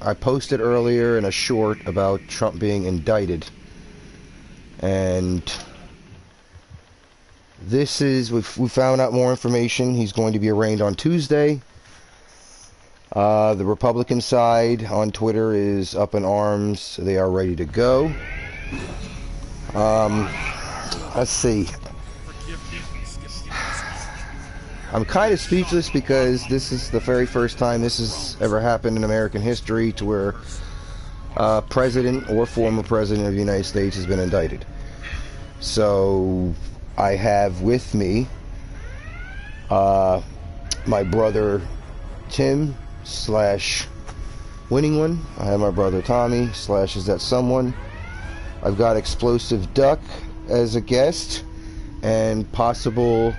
I posted earlier in a short about Trump being indicted. And this is, we found out more information. He's going to be arraigned on Tuesday. The Republican side on Twitter is up in arms. They are ready to go. Let's see. I'm kind of speechless because this is the very first time this has ever happened in American history to where president or former president of the United States has been indicted. So I have with me my brother Tim / Winning One. I have my brother Tommy / Is That Someone. I've got Explosive Duck as a guest and possible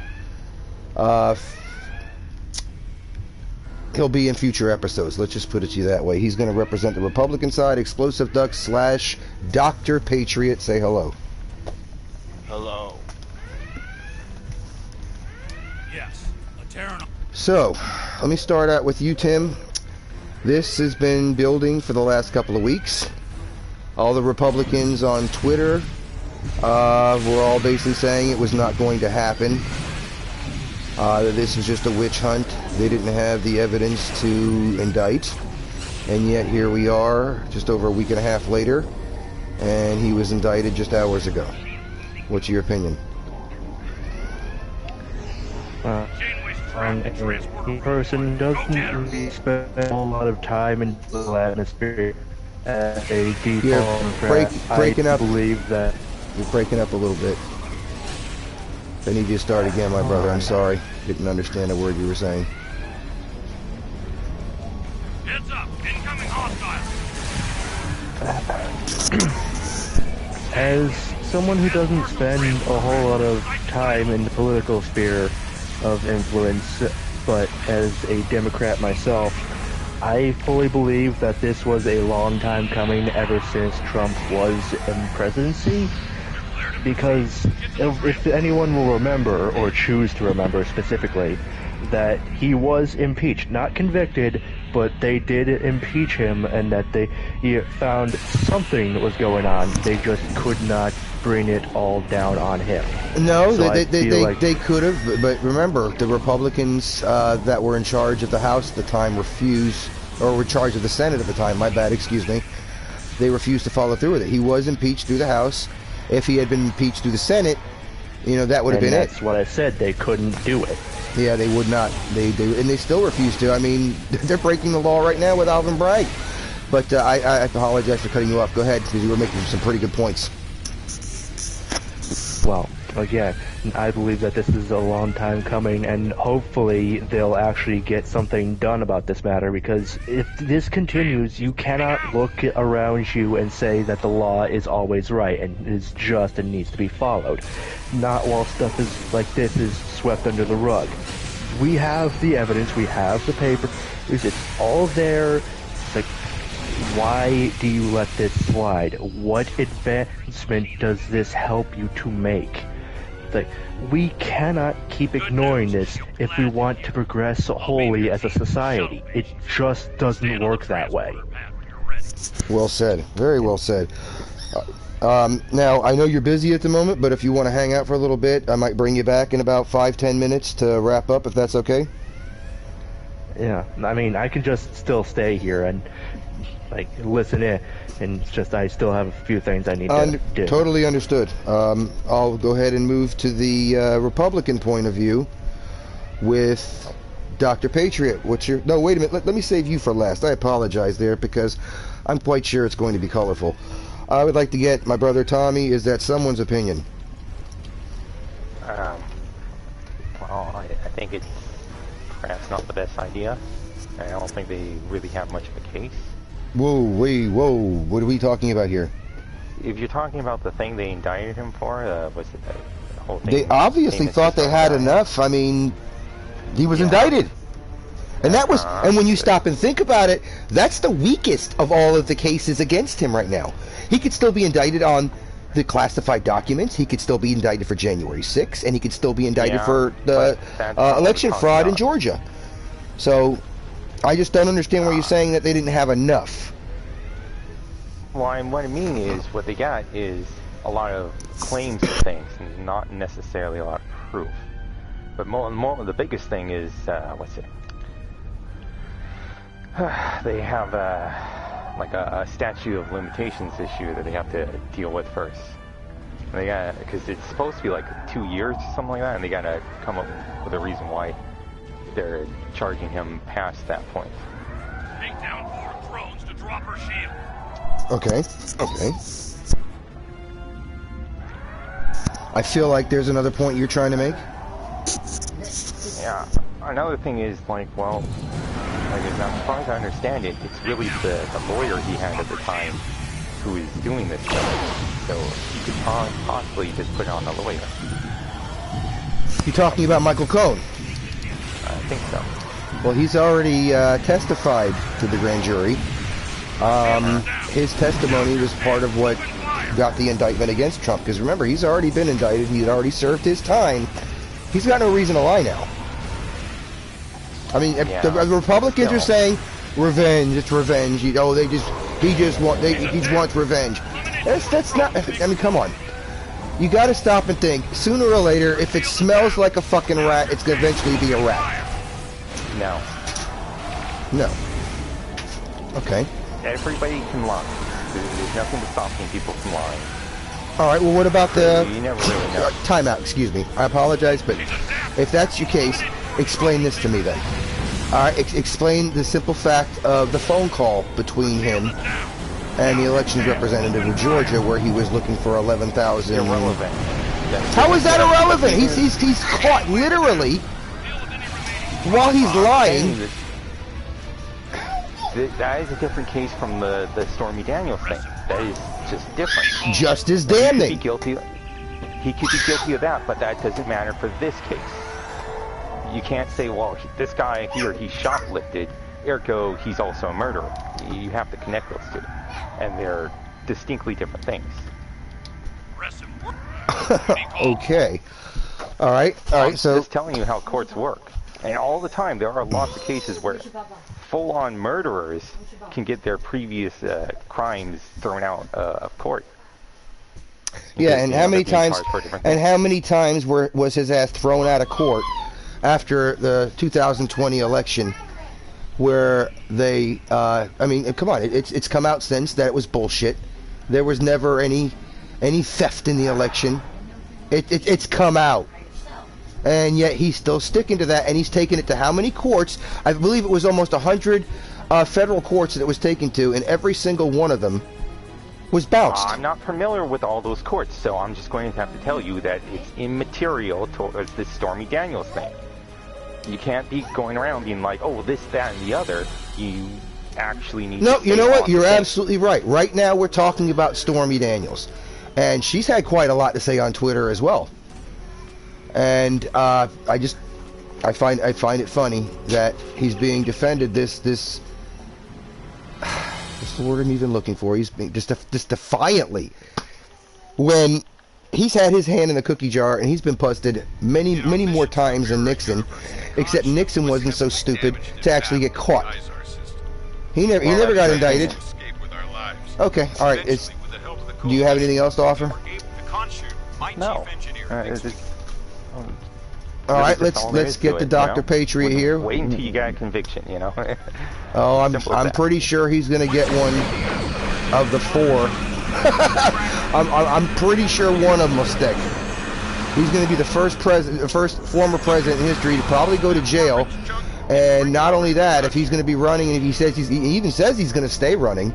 he'll be in future episodes. Let's just put it to you that way. He's going to represent the Republican side. Explosive Duck / Dr. Patriot. Say hello. Hello. Yes. So, let me start out with you, Tim. This has been building for the last couple of weeks. All the Republicans on Twitter were all basically saying it was not going to happen. That this was just a witch hunt. They didn't have the evidence to indict. And yet here we are, just over a week and a half later, and he was indicted just hours ago. What's your opinion? A person doesn't really spend a whole lot of time in the atmosphere at a default. Breaking up. I believe that. You're breaking up a little bit. I need you to start again, my brother. I'm sorry. Didn't understand a word you were saying. Heads up! Incoming hostile! As someone who doesn't spend a whole lot of time in the political sphere of influence, but as a Democrat myself, I fully believe that this was a long time coming ever since Trump was in presidency. Because if anyone will remember, or choose to remember specifically, that he was impeached, not convicted, but they did impeach him, and that he found something was going on. They just could not bring it all down on him. No, so they could have, but remember, the Republicans that were in charge of the House at the time refused, or were in charge of the Senate at the time, my bad, excuse me, they refused to follow through with it. He was impeached through the House. If he had been impeached through the Senate, that would have been it. That's what I said. They couldn't do it. Yeah, they would not. And they still refuse to. I mean, they're breaking the law right now with Alvin Bragg. But I apologize for cutting you off. Go ahead, because you were making some pretty good points. Well, again, I believe that this is a long time coming, and hopefully they'll actually get something done about this matter, because if this continues, you cannot look around you and say that the law is always right and is just and needs to be followed. Not while stuff is like this is swept under the rug. We have the evidence, we have the paper, it's all there. It's like, why do you let this slide? What advancement does this help you to make? Like, we cannot keep ignoring this if we want to progress wholly as a society. It just doesn't work that way. Well said. Very well said. Now, I know you're busy at the moment, but if you want to hang out for a little bit, I might bring you back in about 5-10 minutes to wrap up, if that's okay? Yeah, I mean, I can just still stay here and listen in, and it's just I still have a few things I need to do. Totally understood. I'll go ahead and move to the Republican point of view with Dr. Patriot. No, wait a minute. Let me save you for last. I apologize there, because I'm quite sure it's going to be colorful. I would like to get my brother Tommy. Is that someone's opinion? Well, I think it's perhaps not the best idea. I don't think they really have much of a case. Whoa, what are we talking about here? If you're talking about the thing they indicted him for, was it the whole thing? They obviously thought they had enough. I mean, he was indicted. And that was, and when you stop and think about it, that's the weakest of all of the cases against him right now. He could still be indicted on the classified documents. He could still be indicted for January 6th, and he could still be indicted for the election fraud in Georgia. So, I just don't understand where you're saying that they didn't have enough. Well, what I mean is, what they got is a lot of claims of things, and not necessarily a lot of proof. But more the biggest thing is, what's it? They have like a statute of limitations issue that they have to deal with first. They got, because it's supposed to be like 2 years or something like that, and they gotta come up with a reason why they're charging him past that point. Take down 4 drones to drop her shield. Okay, okay. I feel like there's another point you're trying to make. Yeah. Another thing is, like, well, like, as far as I understand it, it's really the lawyer he had at the time who is doing this stuff. So he could possibly just put it on the lawyer. You're talking about Michael Cohen? I think so. Well, he's already testified to the grand jury. His testimony was part of what got the indictment against Trump. Because remember, he's already been indicted. He's already served his time. He's got no reason to lie now. I mean, if the Republicans are saying revenge, it's revenge. You know, he just wants revenge. That's not. I mean, come on. You got to stop and think. Sooner or later, if it smells like a fucking rat, it's gonna eventually be a rat. No. No. Okay. Everybody can lie. There's nothing stopping people from lying. All right. Well, what about the? You never really know. Timeout. Excuse me. I apologize, but if that's your case, explain this to me then. All right. Explain the simple fact of the phone call between him and the elections representative of Georgia, where he was looking for 11,000. Irrelevant. How is that irrelevant? He's caught literally while he's lying. That is a different case from the Stormy Daniels thing. That is just different. Just as damning. He could be guilty of that, but that doesn't matter for this case. You can't say, well, this guy here, he shoplifted, ergo, he's also a murderer. You have to connect those two. And they're distinctly different things. Okay. All right. So just telling you how courts work. And all the time, there are lots of cases where full-on murderers can get their previous crimes thrown out of court. Yeah, and how many times? And how many times was his ass thrown out of court after the 2020 election? Where they, I mean, come on, it's come out since that it was bullshit. There was never any theft in the election. It's come out. And yet he's still sticking to that, and he's taken it to how many courts? I believe it was almost 100 federal courts that it was taken to, and every single one of them was bounced. I'm not familiar with all those courts, so I'm just going to have to tell you that it's immaterial towards this Stormy Daniels thing. You can't be going around being like, oh, this, that, and the other. You actually need to... No, you know what? You're absolutely right. Right now we're talking about Stormy Daniels. And she's had quite a lot to say on Twitter as well. And I find it funny that he's being defended what's the word I'm even looking for? He's being just defiantly, when he's had his hand in the cookie jar and he's been busted many more times than Nixon, except Nixon wasn't so stupid to actually get caught. He never got indicted. Okay, all right. Do you have anything else to offer? No. All right, let's get to Dr. Patriot here. Wait until you get a conviction, you know. Oh, I'm pretty sure he's gonna get one of the 4. I'm pretty sure one of them will stick. He's gonna be the first former president in history to probably go to jail. And not only that, if he's gonna be running, and if he even says he's gonna stay running,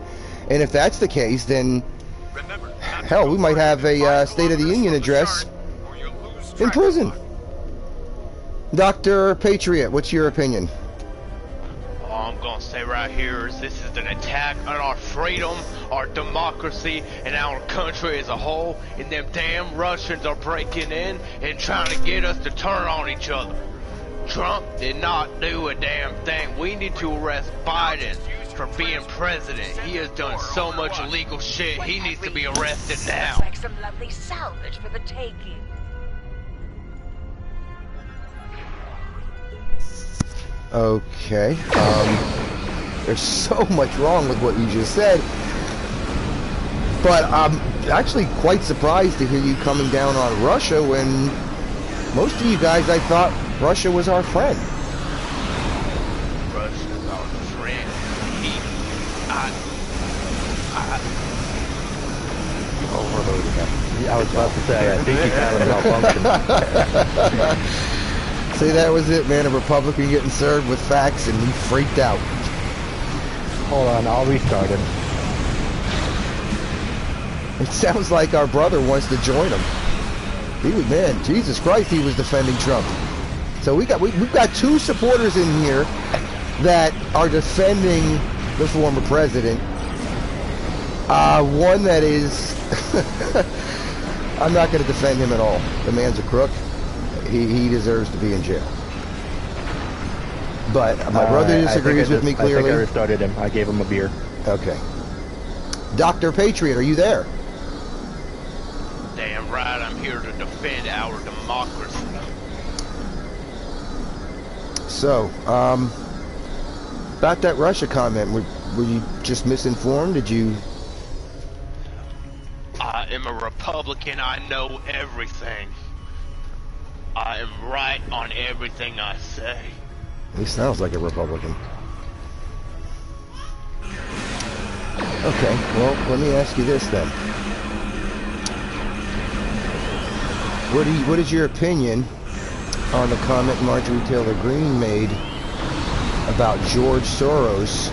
and if that's the case, then hell, we might have a State of the Union address in prison. Dr. Patriot, what's your opinion? All I'm gonna say right here is this is an attack on our freedom, our democracy, and our country as a whole, and them damn Russians are breaking in and trying to get us to turn on each other. Trump did not do a damn thing. We need to arrest Biden for being president. He has done so much illegal shit. He needs to be arrested now. Like some lovely salvage for the taking. Okay. There's so much wrong with what you just said. But I'm actually quite surprised to hear you coming down on Russia when most of you guys, I thought Russia was our friend. Russia's our friend. You've overloaded him. I was about to say, I think he kind of malfunctioned. See, that was it, man. A Republican getting served with facts and he freaked out. Hold on, I'll restart him. It sounds like our brother wants to join him. He was, man, Jesus Christ, he was defending Trump. So we've got two supporters in here that are defending the former president. One that is, I'm not going to defend him at all. The man's a crook. He deserves to be in jail. But my brother disagrees with me clearly. I think I restarted him. I gave him a beer. Okay. Dr. Patriot, are you there? Damn right, I'm here to defend our democracy. So, about that Russia comment, were you just misinformed? Did you... I am a Republican, I know everything. I am right on everything I say. He sounds like a Republican. Okay, well, let me ask you this then. What is your opinion on the comment Marjorie Taylor Greene made about George Soros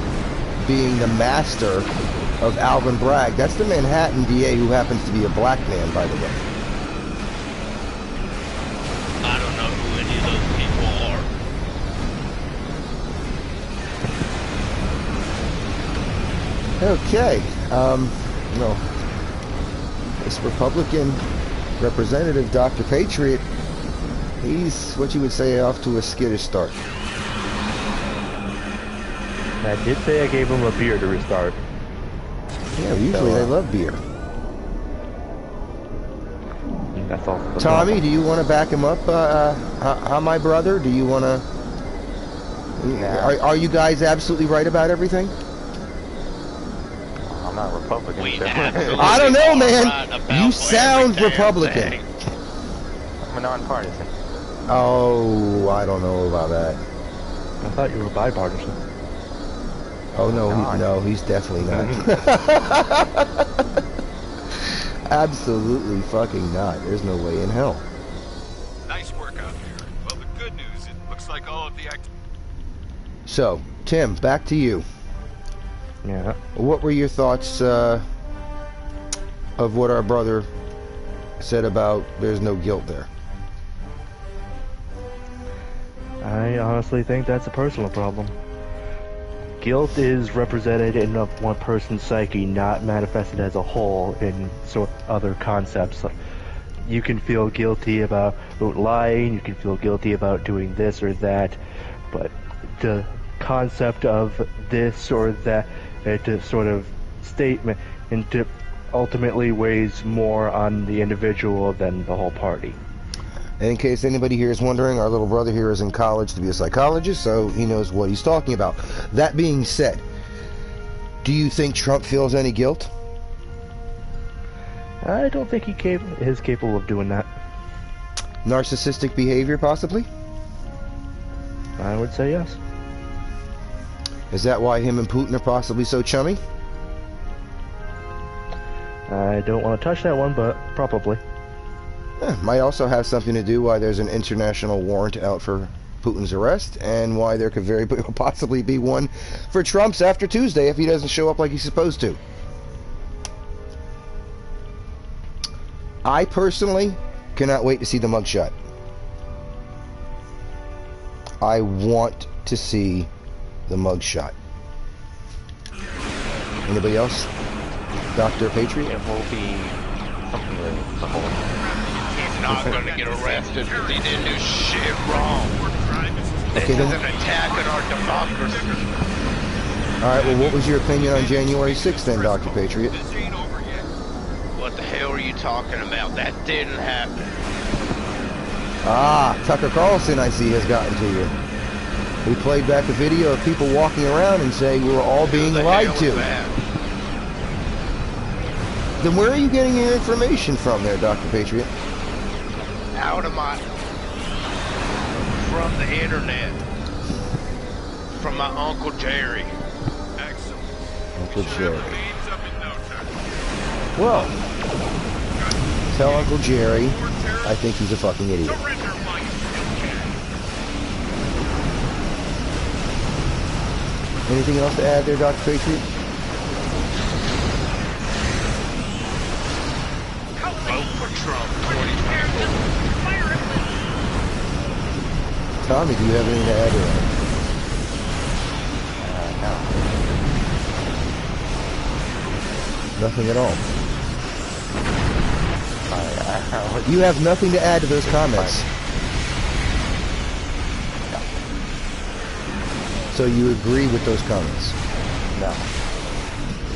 being the master of Alvin Bragg? That's the Manhattan DA who happens to be a black man, by the way. I don't know who any of those people are. Okay, no. This Republican representative, Dr. Patriot, he's what you would say off to a skittish start. I did say I gave him a beer to restart. Yeah, usually they love beer. That's all. Tommy, do you want to back him up? How my brother? Do you want to? Are you guys absolutely right about everything? I'm not Republican. We so- absolutely I don't know, are man. right about You sound every damn Republican. thing. I'm a nonpartisan. Oh, I don't know about that. I thought you were bipartisan. Oh no, God. no, he's definitely not. Absolutely fucking not. There's no way in hell. Nice work out there. Well, the good news, it looks like all of the So, Tim, back to you. Yeah. What were your thoughts of what our brother said about there's no guilt there? I honestly think that's a personal problem. Guilt is represented in one person's psyche, not manifested as a whole in sort of other concepts. You can feel guilty about lying, you can feel guilty about doing this or that, but the concept of this or that sort of statement ultimately weighs more on the individual than the whole party. And in case anybody here is wondering, our little brother here is in college to be a psychologist, so he knows what he's talking about. That being said, do you think Trump feels any guilt? I don't think he is capable of doing that. Narcissistic behavior, possibly? I would say yes. Is that why him and Putin are possibly so chummy? I don't want to touch that one, but probably. Might also have something to do why there's an international warrant out for Putin's arrest, and why there could very possibly be one for Trump's after Tuesday if he doesn't show up like he's supposed to. I personally cannot wait to see the mugshot. I want to see the mugshot. Anybody else? Dr. Patriot? It will be something to behold. He's not gonna get arrested because he didn't do shit wrong. This Okay, is then. an attack on our democracy. Alright, well, what was your opinion on January 6th then, Dr. Patriot? This ain't over yet. What the hell are you talking about? That didn't happen. Ah, Tucker Carlson, I see, has gotten to you. We played back a video of people walking around and saying we were all being lied to. Then where are you getting your information from there, Dr. Patriot? Out of my... From the internet. From my Uncle Jerry. Excellent. Uncle Should Jerry. have the beans up in no time. Well, tell Uncle Jerry I think he's a fucking idiot. Surrender while you still can. Anything else to add there, Dr. Patriot? Vote for Trump 2024. Tommy, do you have anything to add to that? No. Nothing at all. You have nothing to add to those comments. So you agree with those comments? No.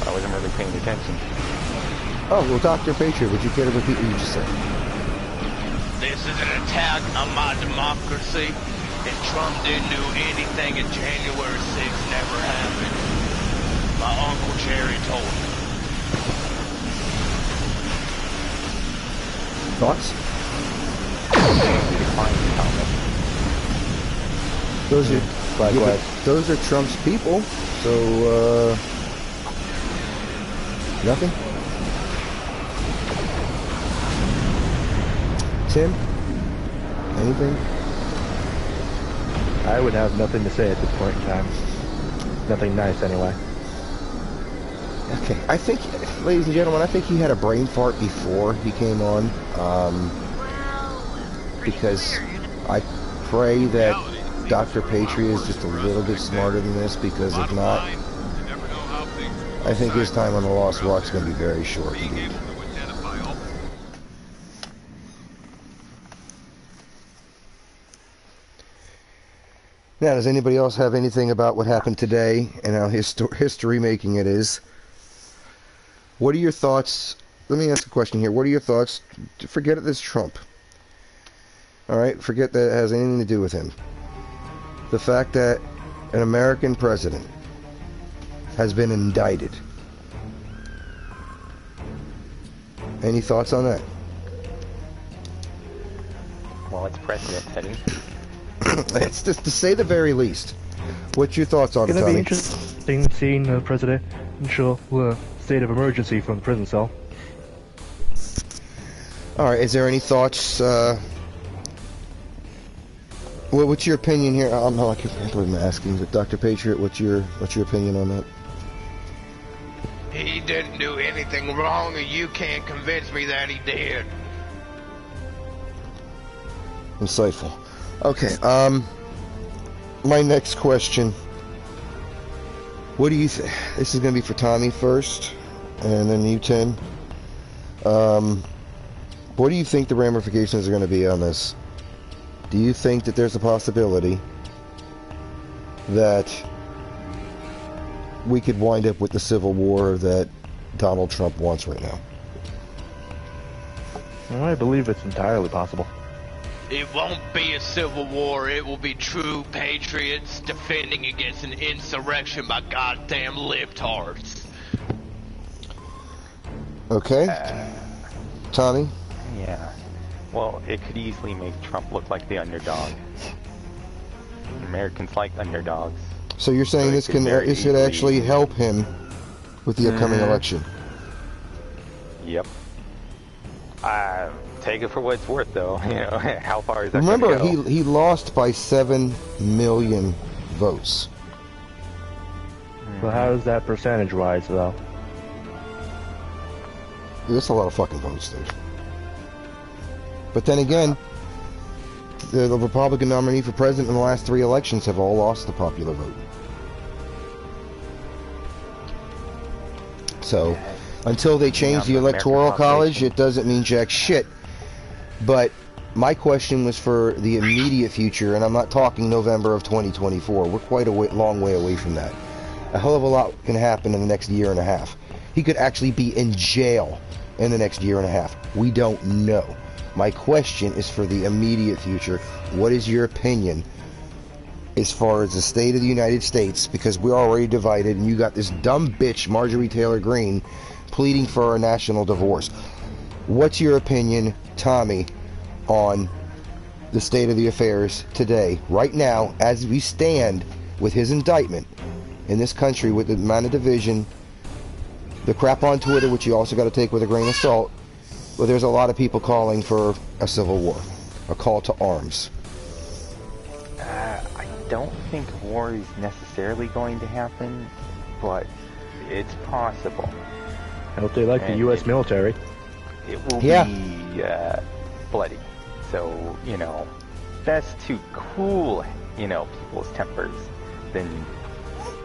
I wasn't really paying attention. Oh, well, Dr. Patriot, would you care to repeat what you just said? This is an attack on my democracy, and Trump didn't do anything in January 6th never happened. My Uncle Jerry told me. Thoughts? Those are those are Trump's people, so nothing. Tim, anything? I would have nothing to say at this point in time. Nothing nice, anyway. Okay, I think, ladies and gentlemen, I think he had a brain fart before he came on, because I pray that Dr. Patriot is just a little bit smarter than this, because if not, I think his time on the Lost Rock is going to be very short indeed. Now, does anybody else have anything about what happened today and how history-making it is? What are your thoughts? Let me ask a question here. What are your thoughts? Forget it, this Trump. All right, forget that it has anything to do with him. The fact that an American president has been indicted. Any thoughts on that? Well, it's precedent setting. It's just to say the very least. What's your thoughts on it, It's going to Tommy? be interesting seeing the presidential state of emergency from the prison cell. All right, is there any thoughts? Well, what's your opinion here? I'm not. I can't believe I'm asking, but Dr. Patriot, what's your opinion on that? He didn't do anything wrong, and you can't convince me that he did. Insightful. Okay. My next question. What do you think? This is going to be for Tommy first, and then you, Tim. What do you think the ramifications are going to be on this? Do you think that there's a possibility that we could wind up with the civil war that Donald Trump wants right now? Well, I believe it's entirely possible. It won't be a civil war. It will be true patriots defending against an insurrection by goddamn libtards. Okay. Tommy? Yeah. Well, it could easily make Trump look like the underdog. Americans like underdogs. So you're saying this could actually help him with the upcoming election? Yep. Take it for what it's worth, though. You know, how far is that? Remember, gonna go? he lost by 7 million votes. So how is that percentage-wise, though? That's a lot of fucking votes, dude. But then again, the Republican nominee for president in the last 3 elections have all lost the popular vote. So, until they change the Electoral College, it doesn't mean jack shit. But my question was for the immediate future, and I'm not talking November of 2024. We're quite a long way away from that. A hell of a lot can happen in the next year and a half. He could actually be in jail in the next year and a half. We don't know. My question is for the immediate future. What is your opinion as far as the state of the United States, because we're already divided, and you got this dumb bitch, Marjorie Taylor Greene, pleading for a national divorce. What's your opinion, Tommy, on the state of the affairs today, right now, as we stand with his indictment in this country, with the amount of division, the crap on Twitter, which you also got to take with a grain of salt, but there's a lot of people calling for a civil war, a call to arms. I don't think war is necessarily going to happen, but it's possible. I hope they like the U.S. military. It will be bloody. So, best to cool, people's tempers than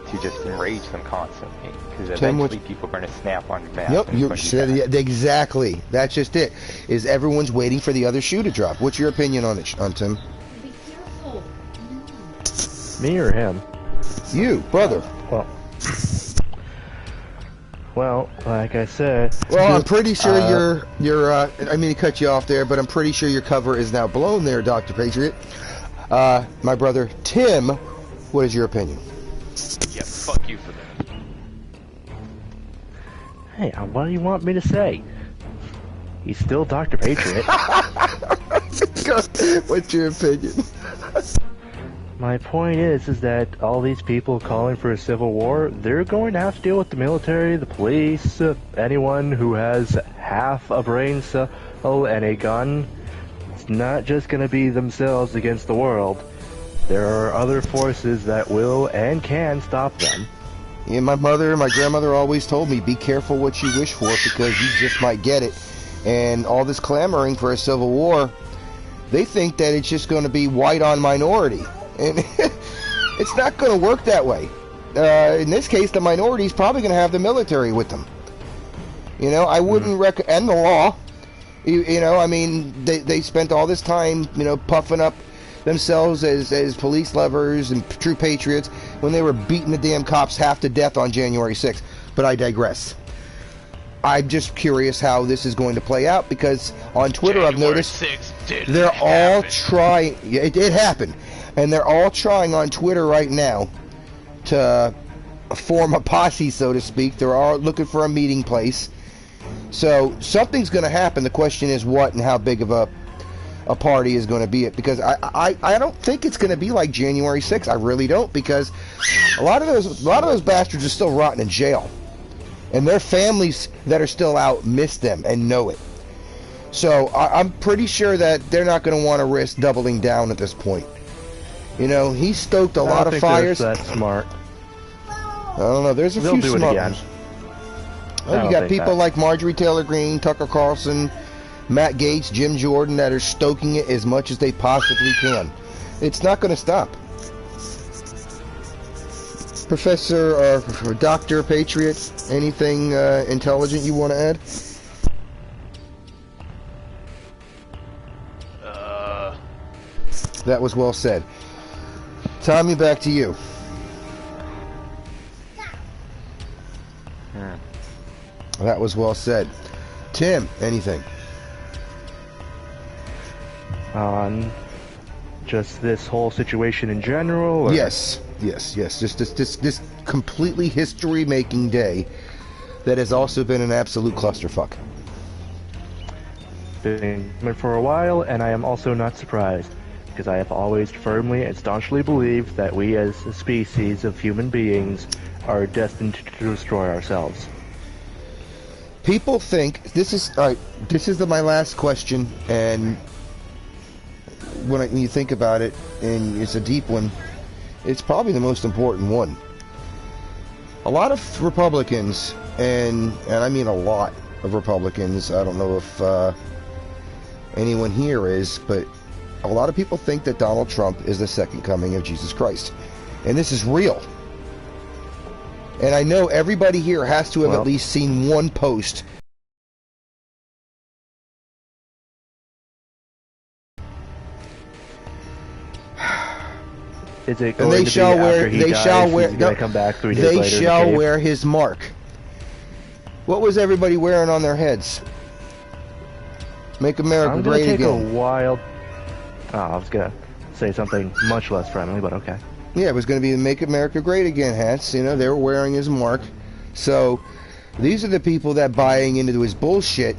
to just enrage them constantly. Because eventually people are going to snap on your back. Yep, you said it exactly. That's just it. Is everyone's waiting for the other shoe to drop? What's your opinion on it, Tim? Be careful. Me or him? You, brother. Well, like I said... Well, I'm pretty sure you're I mean to cut you off there, but I'm pretty sure your cover is now blown there, Dr. Patriot. My brother, Tim, what is your opinion? Yeah, fuck you for that. Hey, what do you want me to say? He's still Dr. Patriot. What's your opinion? My point is that all these people calling for a civil war, they're going to have to deal with the military, the police, anyone who has half a brain cell and a gun. It's not just going to be themselves against the world. There are other forces that will and can stop them. Yeah, my mother and my grandmother always told me, be careful what you wish for, because you just might get it. And all this clamoring for a civil war, they think that it's just going to be white on minority. And it's not going to work that way. In this case, the minority is probably going to have the military with them. I wouldn't and the law. I mean, they spent all this time, puffing up themselves as police lovers and true patriots when they were beating the damn cops half to death on January 6th. But I digress. I'm just curious how this is going to play out, because on Twitter I've noticed they're all trying. Yeah, it happened. And they're all trying on Twitter right now to form a posse, so to speak. They're all looking for a meeting place. So something's going to happen. The question is what and how big of a party is going to be it. Because I don't think it's going to be like January 6th. I really don't, because a lot of those bastards are still rotting in jail. And their families that are still out miss them and know it. So I'm pretty sure that they're not going to want to risk doubling down at this point. He stoked a lot of fires. That's smart. I don't know. There's a few smart ones. Well, you got people like Marjorie Taylor Greene, Tucker Carlson, Matt Gaetz, Jim Jordan that are stoking it as much as they possibly can. It's not going to stop. Professor or Dr. Patriot, anything intelligent you want to add? That was well said. Tommy, back to you. That was well said. Tim, anything? On just this whole situation in general? Or? Yes. Just this completely history-making day that has also been an absolute clusterfuck. Been for a while, and I am also not surprised, because I have always firmly and staunchly believed that we as a species of human beings are destined to destroy ourselves. People think this is all right. This is my last question, and when you think about it, and it's a deep one, it's probably the most important one. A lot of Republicans, and I mean a lot of Republicans, I don't know if anyone here is, but a lot of people think that Donald Trump is the second coming of Jesus Christ. And this is real. And I know everybody here has to have at least seen one post. Is it going to be after he dies, he's going to come back 3 days later? They shall wear his mark. What was everybody wearing on their heads? Make America great again. I'm going to take a wild... Oh, I was going to say something much less friendly, but okay. Yeah, it was going to be the Make America Great Again hats. You know, they were wearing his mark. So these are the people that buying into his bullshit.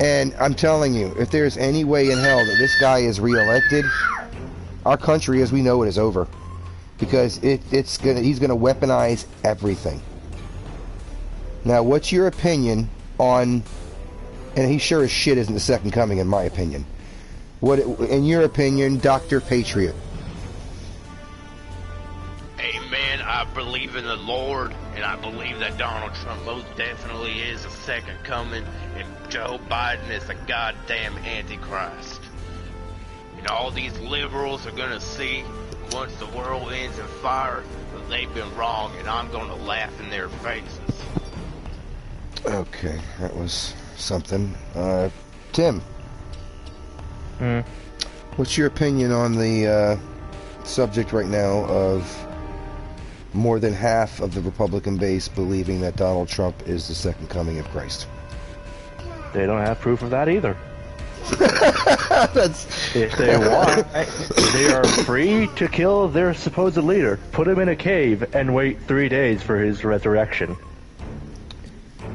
And I'm telling you, if there's any way in hell that this guy is reelected, our country as we know it is over. Because he's gonna weaponize everything. Now, what's your opinion on, and he sure as shit isn't the second coming in my opinion. What, in your opinion, Dr. Patriot? Amen. I believe in the Lord, and I believe that Donald Trump most definitely is a second coming, and Joe Biden is a goddamn antichrist. And all these liberals are gonna see once the world ends in fire that they've been wrong, and I'm gonna laugh in their faces. Okay, that was something. Tim. What's your opinion on the subject right now of more than half of the Republican base believing that Donald Trump is the second coming of Christ? They don't have proof of that either. That's... If they want, they are free to kill their supposed leader, put him in a cave, and wait 3 days for his resurrection.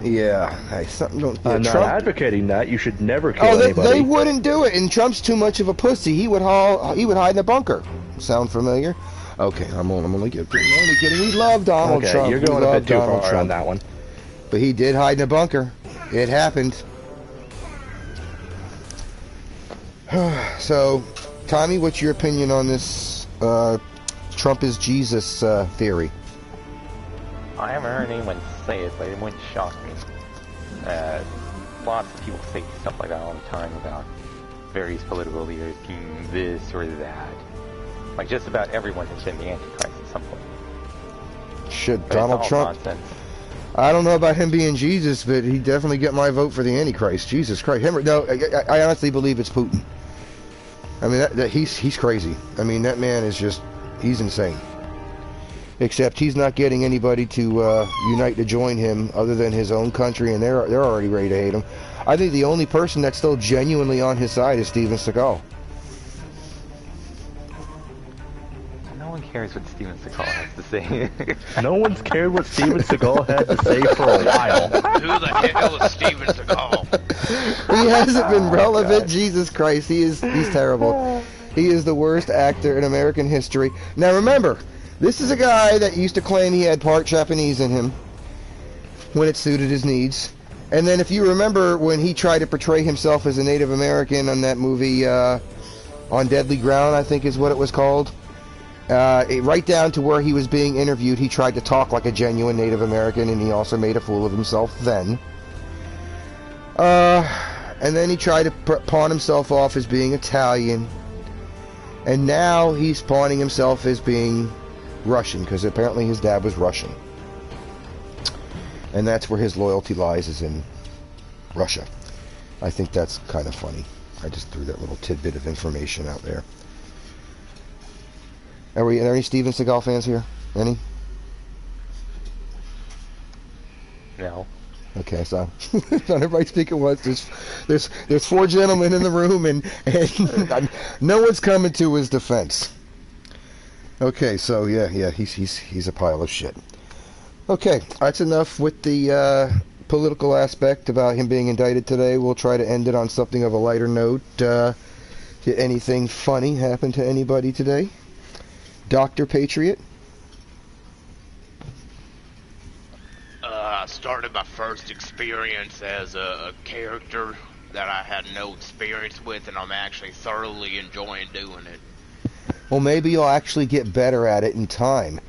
Yeah, something don't. Yeah, I'm not Trump, advocating that. You should never kill anybody. They wouldn't do it, and Trump's too much of a pussy. He would hide in a bunker. Sound familiar? Okay, I'm only kidding. We love Donald Trump. You're going a bit too far on that one. But he did hide in a bunker. It happened. So, Tommy, what's your opinion on this Trump is Jesus theory? I haven't heard anyone say it, but it wouldn't shock me. Lots of people say stuff like that all the time about various political leaders being this or that. Like, just about everyone has been the Antichrist at some point. Should But Donald Trump... Nonsense. I don't know about him being Jesus, but he'd definitely get my vote for the Antichrist. Jesus Christ. No, I honestly believe it's Putin. I mean, he's crazy. I mean, that man is just... He's insane. Except he's not getting anybody to unite to join him other than his own country, and they're already ready to hate him. I think the only person that's still genuinely on his side is Steven Seagal. No one cares what Steven Seagal has to say. No one's cared what Steven Seagal had to say for a while. Who the hell is Steven Seagal? He hasn't been relevant. Jesus Christ, he's terrible. He is the worst actor in American history. Now remember, this is a guy that used to claim he had part Japanese in him when it suited his needs. And then if you remember when he tried to portray himself as a Native American on that movie On Deadly Ground, I think is what it was called. Right down to where he was being interviewed, he tried to talk like a genuine Native American, and he also made a fool of himself then. And then he tried to pawn himself off as being Italian. And now he's pawning himself as being Russian, because apparently his dad was Russian. And that's where his loyalty lies, is in Russia. I think that's kind of funny. I just threw that little tidbit of information out there. Are there any Steven Seagal fans here? Any? No. Okay, so not everybody speaking once. There's four gentlemen in the room, and no one's coming to his defense. Okay, so yeah, he's a pile of shit. Okay, that's enough with the political aspect about him being indicted today. We'll try to end it on something of a lighter note. Did anything funny happen to anybody today? Dr. Patriot? I started my first experience as a character that I had no experience with, and I'm actually thoroughly enjoying doing it. Well, maybe you'll actually get better at it in time.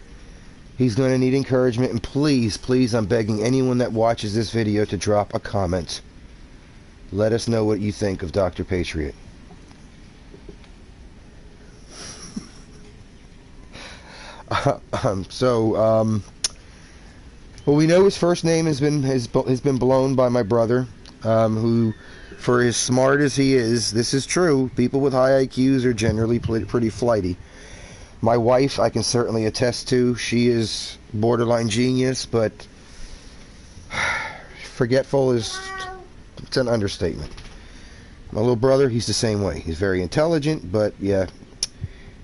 He's going to need encouragement, and please, I'm begging anyone that watches this video to drop a comment. Let us know what you think of Dr. Patriot. Well, we know his first name has been blown by my brother, who, for as smart as he is, this is true, people with high IQs are generally pretty flighty. My wife, I can certainly attest to, she is borderline genius, but forgetful it's an understatement. My little brother, he's the same way. He's very intelligent, but yeah,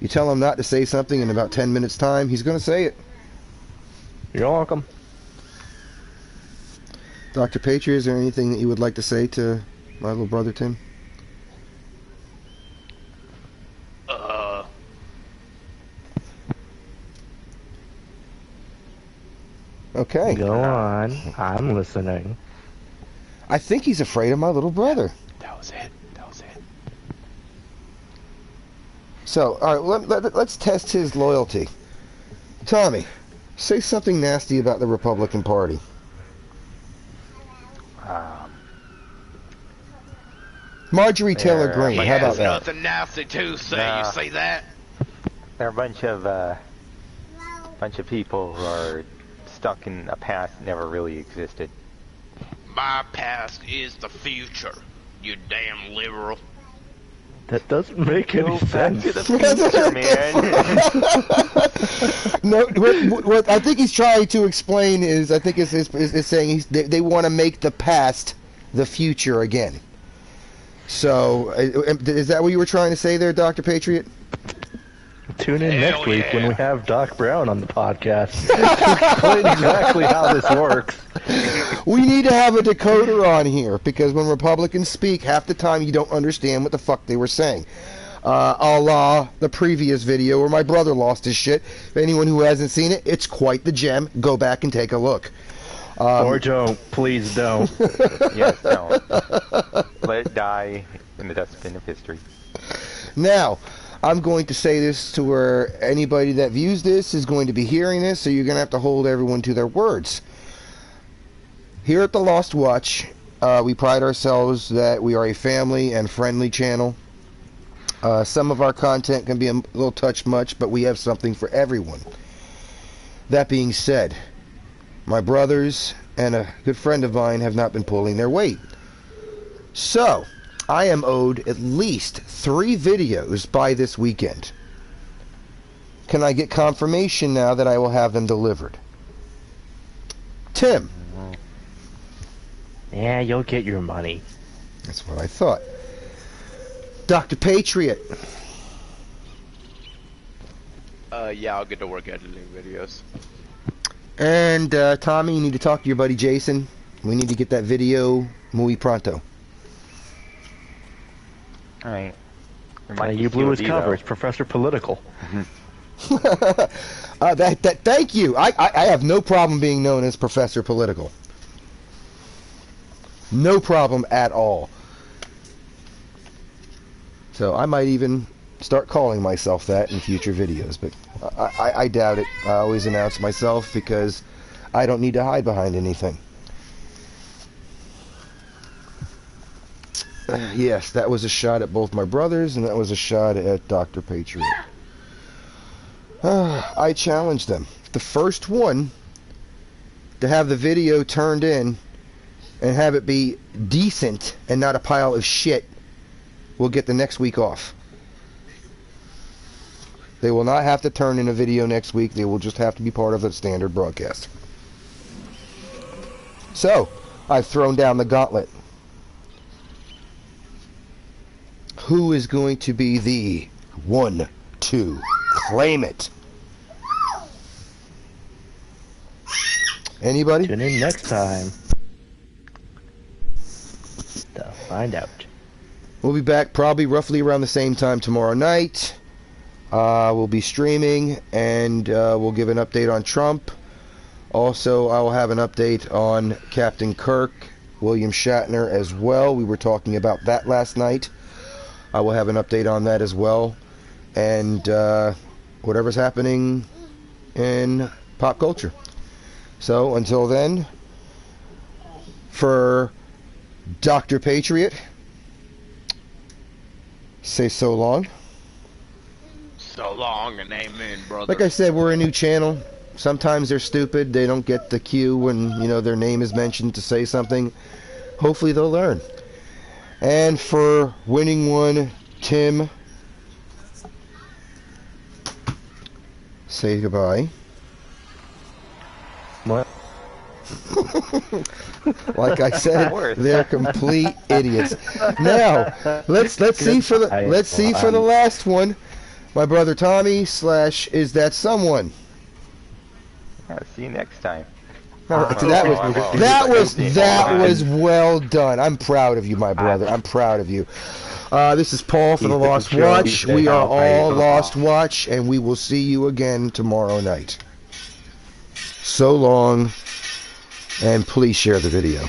You tell him not to say something in about 10 minutes' time, he's going to say it. You're welcome. Dr. Patriot, is there anything that you would like to say to my little brother, Tim? Okay. Go on. I'm listening. I think he's afraid of my little brother. That was it. So, all right, let's test his loyalty. Tommy, say something nasty about the Republican Party. Marjorie Taylor Greene, how about that? Nothing nasty to say. You see that? They're a bunch of people who are stuck in a past that never really existed. My past is the future. You damn liberal. That doesn't make any sense. To the future, man. No, what I think he's trying to explain is, I think is saying they want to make the past the future again. So, is that what you were trying to say there, Dr. Patriot? Tune in next week when we have Doc Brown on the podcast to explain exactly how this works. We need to have a decoder on here, because when Republicans speak, half the time you don't understand what the fuck they were saying. A la the previous video where my brother lost his shit. For anyone who hasn't seen it, it's quite the gem. Go back and take a look. Or don't. Please don't. Yes, don't. Let it die in the dustbin of history. Now, I'm going to say this to where anybody that views this is going to be hearing this, so you're going to have to hold everyone to their words. Here at The Lost Watch, we pride ourselves that we are a family and friendly channel. Some of our content can be a little touch much, but we have something for everyone. That being said, my brothers and a good friend of mine have not been pulling their weight. So, I am owed at least 3 videos by this weekend. Can I get confirmation now that I will have them delivered? Tim. Yeah, you'll get your money. That's what I thought. Dr. Patriot. Yeah, I'll get to work editing videos. And Tommy, you need to talk to your buddy Jason. We need to get that video muy pronto. Alright. You blew his cover. It's Professor Political. Thank you. I have no problem being known as Professor Political. No problem at all. So I might even start calling myself that in future videos, but I doubt it. I always announce myself because I don't need to hide behind anything. Yes, that was a shot at both my brothers, and that was a shot at Dr. Patriot. I challenged them. The first one to have the video turned in and have it be decent and not a pile of shit will get the next week off. They will not have to turn in a video next week. They will just have to be part of the standard broadcast. So, I've thrown down the gauntlet. Who is going to be the one to claim it? Anybody? Tune in next time to find out. We'll be back probably roughly around the same time tomorrow night. We'll be streaming, and we'll give an update on Trump. Also, I will have an update on Captain Kirk, William Shatner as well. We were talking about that last night. I will have an update on that as well. And whatever's happening in pop culture. So, until then, for Dr. Patriot, say so long. So long and amen, brother. Like I said, we're a new channel. Sometimes they're stupid. They don't get the cue when, their name is mentioned to say something. Hopefully they'll learn. And for winning one, Tim, say goodbye. What? Like I said, they're complete idiots. Now, let's see for the last one. my brother Tommy / is that someone. Yeah, see you next time. That was well done. I'm proud of you, my brother. I'm proud of you. This is Paul for the Lost Watch. We are all Lost Watch, and we will see you again tomorrow night. So long, and please share the video.